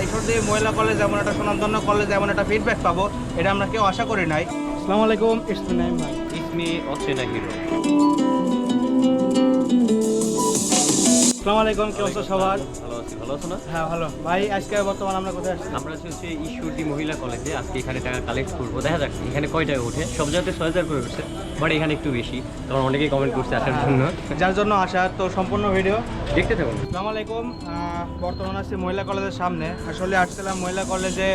ঈশ্বরদী মহিলা কলেজ এমন একটা সুনামধন্য কলেজ এমন একটা ফিডব্যাক পাবো এটা আমরা কেউ আশা করি নাই। আসসালামু আলাইকুম, ইটস মি নাইম ভাই। ইসমি অচেনা হিরো। আসসালামু আলাইকুম, কি অবস্থা সবার? ভালো আছি, ভালো আছো না? হ্যাঁ ভালো ভাই। আজকে বর্তমানে আমরা কোথায় আসছি? আমরা আছি হচ্ছে ঈশ্বরদী মহিলা কলেজে। আজকে এখানে টাকা কালেক্ট করবো, দেখা যাক এখানে কয় টাকা ওঠে। সব জায়গাতে 6,000 করে উঠছে, বাট এখানে একটু বেশি, কারণ অনেকেই কমেন্ট করছে আসার জন্য। যার জন্য আসা, তো সম্পূর্ণ ভিডিও দেখতে থাকুন। আসসালামু আলাইকুম, বর্তমানে আছি মহিলা কলেজের সামনে। আসলে আসছিলাম মহিলা কলেজে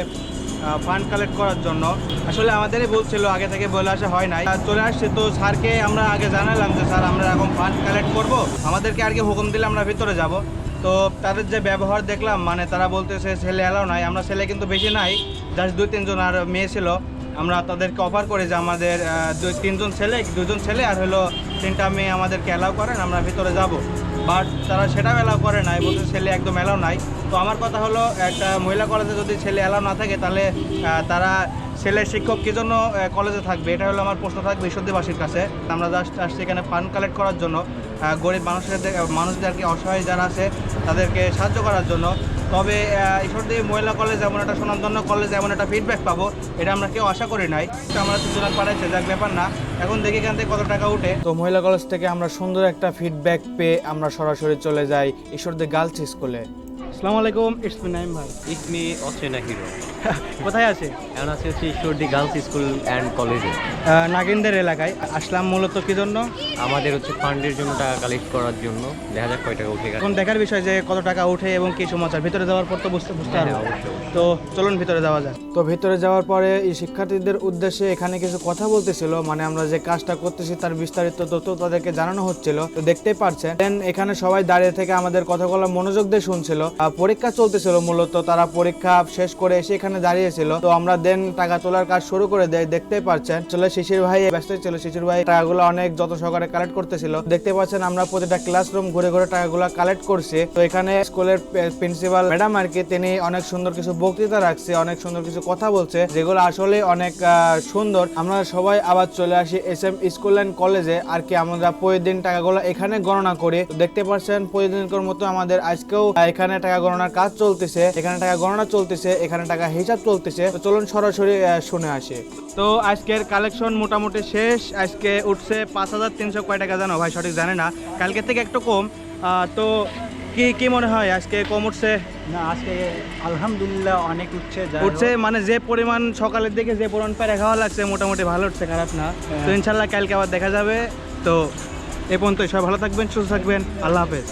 ফান্ড কালেক্ট করার জন্য। আসলে আমাদেরই বলছিল, আগে থেকে বলে আসা হয় নাই। চলে আসছে তো স্যারকে আমরা আগে জানালাম যে স্যার আমরা এরকম ফান্ড কালেক্ট করব, আমাদেরকে আর কি হুকুম দিলে আমরা ভিতরে যাব। তো তাদের যে ব্যবহার দেখলাম, মানে তারা বলতেছে ছেলে অ্যালাও নাই। আমরা ছেলে কিন্তু বেশি নাই, জাস্ট 2-3 জন আর মেয়ে ছিল। আমরা তাদেরকে অফার করি যে আমাদের 2-3 ছেলে, 2 ছেলে আর হলো 3টা মেয়ে আমাদেরকে অ্যালাউ করেন, আমরা ভিতরে যাব। বাট তারা সেটাও অ্যালাউ করে নাই, বলছে ছেলে একদম অ্যালাউ নাই। তো আমার কথা হলো, একটা মহিলা কলেজে যদি ছেলে অ্যালাউ না থাকে তাহলে তারা ছেলে শিক্ষক কী জন্য কলেজে থাকবে? এটা হলো আমার প্রশ্ন থাকবে ঈশ্বরদীবাসীর কাছে। আমরা জাস্ট আসছি এখানে ফান্ড কালেক্ট করার জন্য, গরিব মানুষদেরকে, অসহায় যারা আছে তাদেরকে সাহায্য করার জন্য। তবে ঈশ্বরদী মহিলা কলেজ এমন একটা সুনামধন্য কলেজ এমন একটা ফিডব্যাক পাবো এটা আমরা কেউ আশা করি নাই। আমরা 3 পাঠাইছে, যাক ব্যাপার না। এখন দেখি এখান থেকে কত টাকা উঠে। তো মহিলা কলেজ থেকে আমরা সুন্দর একটা ফিডব্যাক পেয়ে আমরা সরাসরি চলে যাই ঈশ্বরদী গার্লস স্কুলে। আসসালামু আলাইকুম, ইটস মি নাইম ভাই। ইসমি অচেনা হিরো। কোথায় আছে? এখন আছে হচ্ছে ঈশ্বরদী গার্লস স্কুল অ্যান্ড কলেজে। নাগিনদের এলাকায় আসলাম মূলত কি জন্য? আমাদের হচ্ছে ফান্ডের জন্য টাকা কালেক্ট করার জন্য, দেখা যাক কয় টাকা উঠে। এখন দেখার বিষয় যে কত টাকা উঠে এবং কি সমাচার। ভিতরে যাওয়ার পর তো বুঝতে হ্যাঁ, পারবো। অবশ্যই। তো চলুন ভিতরে যাওয়া যায়। তো ভিতরে যাওয়ার পরে এই শিক্ষার্থীদের উদ্দেশ্যে এখানে কিছু কথা বলতেছিল, মানে আমরা যে কাজটা করতেছি তার বিস্তারিত তথ্য তাদেরকে জানানো হচ্ছিল। তো দেখতেই পারছেন দেন এখানে সবাই দাঁড়িয়ে থেকে আমাদের কথাগুলো মনোযোগ দিয়ে শুনছিল। পরীক্ষা চলতেছিল মূলত, তারা পরীক্ষা শেষ করে এসে এখানে দাঁড়িয়েছিল। তো আমরা দেন টাকা তোলার কাজ শুরু করে দেয়। দেখতেই পাচ্ছেন চলে শিশির ভাই ব্যস্ত ছিল। শিশির ভাই টাকাগুলো অনেক যত সহকারে কালেক্ট করতেছিল। দেখতে পাচ্ছেন আমরা প্রতিটা ক্লাসরুম ঘুরে ঘুরে টাকাগুলো কালেক্ট করছি। তো এখানে স্কুলের প্রিন্সিপাল ম্যাডাম আর কি, তিনি অনেক সুন্দর কিছু বক্তৃতা রাখছে, অনেক সুন্দর কিছু কথা বলছে, যেগুলো আসলে অনেক সুন্দর। আমরা সবাই আবার চলে আসি SM স্কুল অ্যান্ড কলেজে আর কি। আমরা প্রতিদিন টাকাগুলো এখানে গণনা করি। দেখতে পাচ্ছেন প্রতিদিনকার মতো আমাদের আজকেও এখানে টাকা গণনার কাজ চলতেছে, এখানে টাকা গণনা চলতেছে, এখানে টাকা হিসাব চলতেছে। তো চলুন সরাসরি শুনে আসি। তো আজকের কালেকশন মোটামুটি শেষ। আজকে উঠছে 5,300 কয় টাকা জানো ভাই? সঠিক জানে না, কালকে থেকে একটু কম। তো কি মনে হয় আজকে কম উঠছে? না, আজকে আলহামদুলিল্লাহ অনেক উঠছে, মানে যে পরিমাণ সকালের দিকে যে পরিমাণ পেরে খাওয়া লাগছে মোটামুটি ভালো উঠছে, খারাপ না। তো ইনশাল্লাহ কালকে আবার দেখা যাবে। তো এ পর্যন্ত সবাই ভালো থাকবেন, সুস্থ থাকবেন, আল্লাহ হাফেজ।